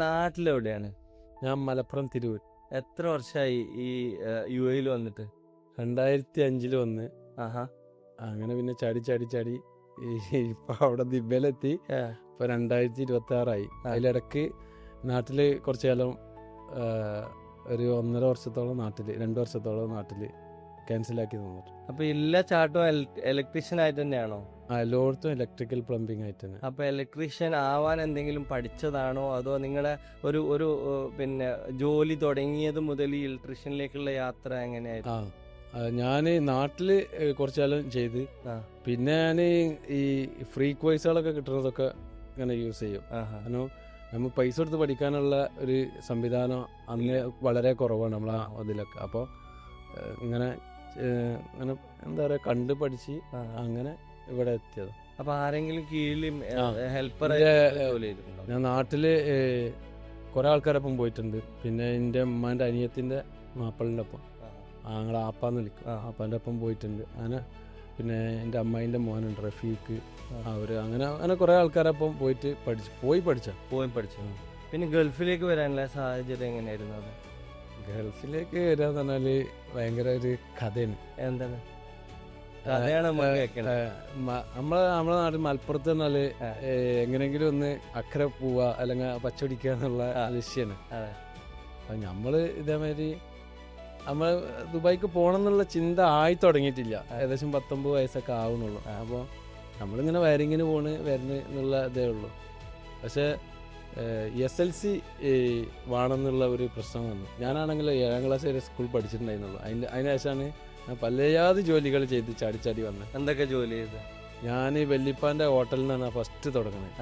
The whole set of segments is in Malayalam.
നാട്ടിലെവിടെയാണ്? ഞാൻ മലപ്പുറം തിരൂർ. എത്ര വർഷമായി ഈ UAE വന്നിട്ട്? 2005 വന്ന്. ആഹാ. അങ്ങനെ പിന്നെ ചാടി ചാടി ചാടി ഇപ്പൊ അവിടെ ദിബയിലെത്തി. ഇപ്പൊ 2026 അതിലിടക്ക് നാട്ടില് കുറച്ചു കാലം ഒരു 1.5 വർഷത്തോളം നാട്ടില്, 2 വർഷത്തോളം നാട്ടില് ക്യാൻസലാക്കി തന്നിട്ട്. അപ്പൊ എല്ലാ ചാട്ടവും ഇലക്ട്രീഷ്യൻ ആയിട്ട് തന്നെയാണോ? എല്ലായിടത്തും ഇലക്ട്രിക്കൽ പ്ലംബിംഗ് ആയിട്ട് തന്നെ. അപ്പൊ ഇലക്ട്രീഷ്യൻ ആവാൻ എന്തെങ്കിലും പഠിച്ചതാണോ, അതോ നിങ്ങളുടെ ഒരു പിന്നെ ജോലി തുടങ്ങിയത് മുതൽ ഈ ഇലക്ട്രീഷ്യനിലേക്കുള്ള യാത്ര എങ്ങനെയായിരുന്നു? ഞാൻ നാട്ടില് കുറച്ചു കാലം ചെയ്ത്, പിന്നെ ഞാൻ ഈ ഫ്രീ കോഴ്സുകളൊക്കെ കിട്ടുന്നതൊക്കെ ഇങ്ങനെ യൂസ് ചെയ്യും. കാരണം നമ്മൾ പൈസ കൊടുത്ത് പഠിക്കാനുള്ള ഒരു സംവിധാനം അന്ന് വളരെ കുറവാണ് നമ്മളെ അതിലൊക്കെ. അപ്പോൾ ഇങ്ങനെ ഇങ്ങനെ എന്താ പറയുക, കണ്ട് പഠിച്ച് അങ്ങനെ ഇവിടെ എത്തിയത്. അപ്പൊ ആരെങ്കിലും കീഴിൽ ഹെൽപ്പർ? ഞാൻ നാട്ടില് കുറെ ആൾക്കാരൊപ്പം പോയിട്ടുണ്ട്. പിന്നെ എൻ്റെ ഉമ്മാൻ്റെ അനിയത്തിൻ്റെ മാപ്പിളിൻ്റെ ഒപ്പം, ഞങ്ങളെ ആപ്പാന്ന് വിളിക്കും, ആപ്പാൻ്റെ ഒപ്പം പോയിട്ടുണ്ട്. അങ്ങനെ പിന്നെ എൻ്റെ അമ്മായിൻ്റെ മോനുണ്ട് റഫീഖ്, അവര് അങ്ങനെ അങ്ങനെ കുറെ ആൾക്കാരൊപ്പം പോയിട്ട് പഠിച്ചു. പിന്നെ ഗൾഫിലേക്ക് വരാനുള്ള സാഹചര്യം എങ്ങനെയായിരുന്നു? അത് ഗൾഫിലേക്ക് വരാന്ന് പറഞ്ഞാല് ഭയങ്കര ഒരു കഥയാണ്. എന്താണ് കഥയാണ്? നമ്മളെ നാട്ടിൽ മലപ്പുറത്ത് പറഞ്ഞാല് എങ്ങനെയെങ്കിലും ഒന്ന് അക്കരെ പോവാ അല്ലെങ്കിൽ പച്ചപിടിക്കുക എന്നുള്ള ലക്ഷ്യമാണ്. അപ്പൊ നമ്മള് ഇതേമാതിരി നമ്മൾ ദുബായിക്ക് പോകണം എന്നുള്ള ചിന്ത ആയി തുടങ്ങിയിട്ടില്ല. ഏകദേശം 19 വയസ്സൊക്കെ ആവുന്നുള്ളൂ. അപ്പോൾ നമ്മളിങ്ങനെ വയറിങ്ങിന് വരുന്നു എന്നുള്ള ഇതേ ഉള്ളൂ. പക്ഷേ SLC വേണമെന്നുള്ള ഒരു പ്രശ്നം വന്നു. ഞാനാണെങ്കിൽ 7ാം ക്ലാസ് വരെ സ്കൂൾ പഠിച്ചിട്ടുണ്ടായിരുന്നുള്ളൂ. അതിന് ശേഷമാണ് ഞാൻ പലയാതെ ജോലികൾ ചെയ്ത് ചാടി വന്നത്. എന്തൊക്കെ ജോലി ചെയ്ത്? ഞാൻ വെല്ലിപ്പാൻ്റെ ഹോട്ടലിൽ നിന്നാണ് ഫസ്റ്റ് തുടങ്ങുന്നത്.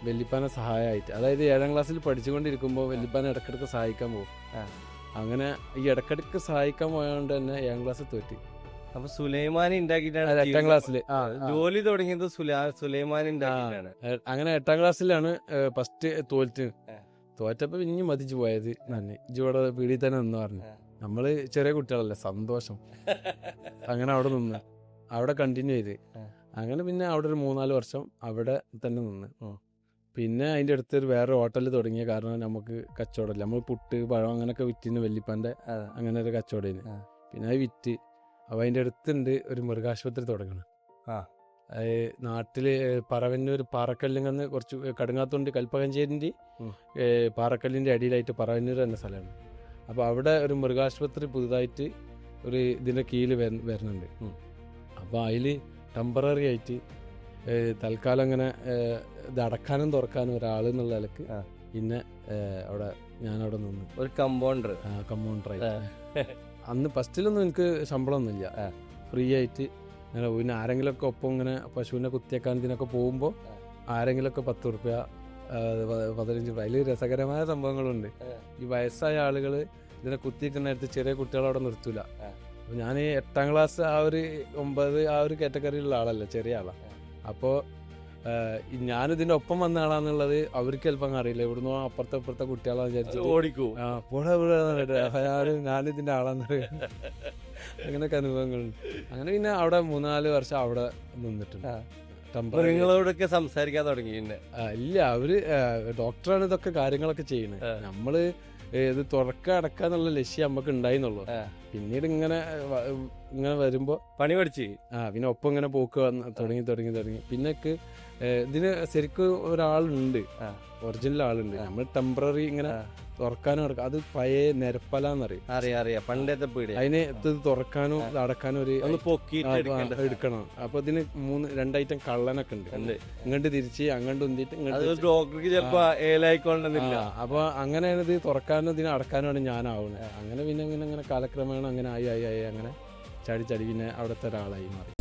വെല്ലിപ്പാനെ സഹായമായിട്ട്, അതായത് 7ാം ക്ലാസ്സിൽ പഠിച്ചുകൊണ്ടിരിക്കുമ്പോൾ വെല്ലിപ്പാനെ ഇടയ്ക്കിടയ്ക്ക് സഹായിക്കാൻ പോകും. അങ്ങനെ ഈ ഇടയ്ക്കിടയ്ക്ക് സഹായിക്കാൻ പോയതുകൊണ്ട് തന്നെ 7ാം ക്ലാസ് തോറ്റി. അപ്പൊ സുലൈമാനി ഉണ്ടാക്കിയിട്ടാണ് 8ാം ക്ലാസ്സിൽ ജോലി തുടങ്ങിയത്. സുലൈമാനി ഉണ്ടാക്കിയിട്ടാണ്. അങ്ങനെ 8ാം ക്ലാസ്സിലാണ് ഫസ്റ്റ് തോറ്റപ്പോ ഇനി മതിച്ചു പോയത്. ഇവിടെ വീടിൽ തന്നെ നിന്ന് പറഞ്ഞു, നമ്മള് ചെറിയ കുട്ടികളല്ലേ, സന്തോഷം. അങ്ങനെ അവിടെ കണ്ടിന്യൂ ചെയ്ത്, അങ്ങനെ പിന്നെ അവിടെ ഒരു 3-4 വർഷം അവിടെ തന്നെ നിന്ന്. പിന്നെ അതിൻ്റെ അടുത്തൊരു വേറെ ഹോട്ടലിൽ തുടങ്ങിയ കാരണം നമുക്ക് കച്ചവടമില്ല. നമ്മൾ പുട്ട് പഴം അങ്ങനെയൊക്കെ വിറ്റിന് വെല്ലിപ്പാൻ്റെ അങ്ങനെ ഒരു കച്ചവടം. പിന്നെ അത് വിറ്റ്. അപ്പോൾ അതിൻ്റെ അടുത്തുണ്ട് ഒരു മൃഗാശുപത്രി തുടങ്ങണം. നാട്ടില് പറവന്നൂർ പാറക്കല്ലിങ്ങന്ന് കുറച്ച് കടുങ്ങാത്തോണ്ട് കൽപ്പകഞ്ചേരിൻ്റെ പാറക്കല്ലിൻ്റെ അടിയിലായിട്ട് പറവന്നൂർ എന്ന സ്ഥലമാണ്. അപ്പോൾ അവിടെ ഒരു മൃഗാശുപത്രി പുതുതായിട്ട് ഒരു ഇതിൻ്റെ കീഴിൽ വരുന്നുണ്ട്. അപ്പോൾ അതിൽ ടെമ്പററി ആയിട്ട് തൽക്കാലം അങ്ങനെ ഇത് അടക്കാനും തുറക്കാനും ഒരാൾ എന്നുള്ള നിലക്ക് പിന്നെ ഞാനവിടെ നിന്ന് ഒരു കമ്പൗണ്ടറായിട്ട്. അന്ന് ഫസ്റ്റിലൊന്നും എനിക്ക് ശമ്പളമൊന്നുമില്ല, ഫ്രീ ആയിട്ട്. അങ്ങനെ പിന്നെ ആരെങ്കിലുമൊക്കെ ഒപ്പം ഇങ്ങനെ പശുവിനെ കുത്തിയേക്കാൻ ഇതിനൊക്കെ പോകുമ്പോൾ ആരെങ്കിലുമൊക്കെ 10 റുപ്യ 15 രൂപ. അതിൽ രസകരമായ സംഭവങ്ങളുണ്ട്. ഈ വയസ്സായ ആളുകൾ ഇതിനെ കുത്തിയിരിക്കുന്നിടത്ത് ചെറിയ കുട്ടികളവിടെ നിർത്തൂല. അപ്പോൾ ഞാൻ 8ാം ക്ലാസ് ആ ഒരു 9 ആ ഒരു കാറ്റഗറിയിലുള്ള ആളല്ല, ചെറിയ ആളാണ്. അപ്പോൾ ഞാനിതിൻ്റെ ഒപ്പം വന്ന ആളാന്നുള്ളത് അവർക്ക് ചിലപ്പോൾ അറിയില്ല. ഇവിടുന്ന് അപ്പുറത്തെ കുട്ടികളാന്ന് വിചാരിച്ചു ഓടിക്കൂ. ഞാനിതിൻ്റെ ആളാന്ന് അറിയാം. അങ്ങനെയൊക്കെ അനുഭവങ്ങളുണ്ട്. അങ്ങനെ പിന്നെ അവിടെ 3-4 വർഷം അവിടെ നിന്നിട്ടുണ്ട്. നിങ്ങളോടൊക്കെ സംസാരിക്കാൻ തുടങ്ങി? ഇല്ല, അവര് ഡോക്ടറാണ് ഇതൊക്കെ കാര്യങ്ങളൊക്കെ ചെയ്യുന്നത്. നമ്മള് ഇത് അടക്കാന്നുള്ള ലക്ഷ്യം നമുക്ക് ഉണ്ടായിരുന്നുള്ളൂ. പിന്നീട് ഇങ്ങനെ വരുമ്പോ പണി പഠിച്ച് പിന്നെ ഒപ്പം ഇങ്ങനെ പോക്ക് തുടങ്ങി. പിന്നെ ഇതിന് ശരിക്കും ഒരാളുണ്ട്, ഒറിജിനൽ ആളുണ്ട്. നമ്മൾ ടെമ്പററി ഇങ്ങനെ തുറക്കാനും അത് പഴയ നിരപ്പലാന്നറിയും. അറിയാം പണ്ടത്തെ പീടി. അതിന് ഇത് തുറക്കാനും അടക്കാനും ഒരു എടുക്കണം. അപ്പൊ ഇതിന് 2 ഐറ്റം കള്ളനൊക്കെ ഉണ്ട്. ഇങ്ങോട്ട് തിരിച്ച് അങ്ങോട്ട് ഉന്തിട്ട് അപ്പൊ അങ്ങനെയാണ് ഇത് തുറക്കാനും ഇതിനെ അടക്കാനുമാണ് ഞാനാവുന്നത്. അങ്ങനെ പിന്നെ ഇങ്ങനെ കാലക്രമേണ അങ്ങനെ ആയി അങ്ങനെ ചാടി പിന്നെ അവിടുത്തെ ഒരാളായി മാറി.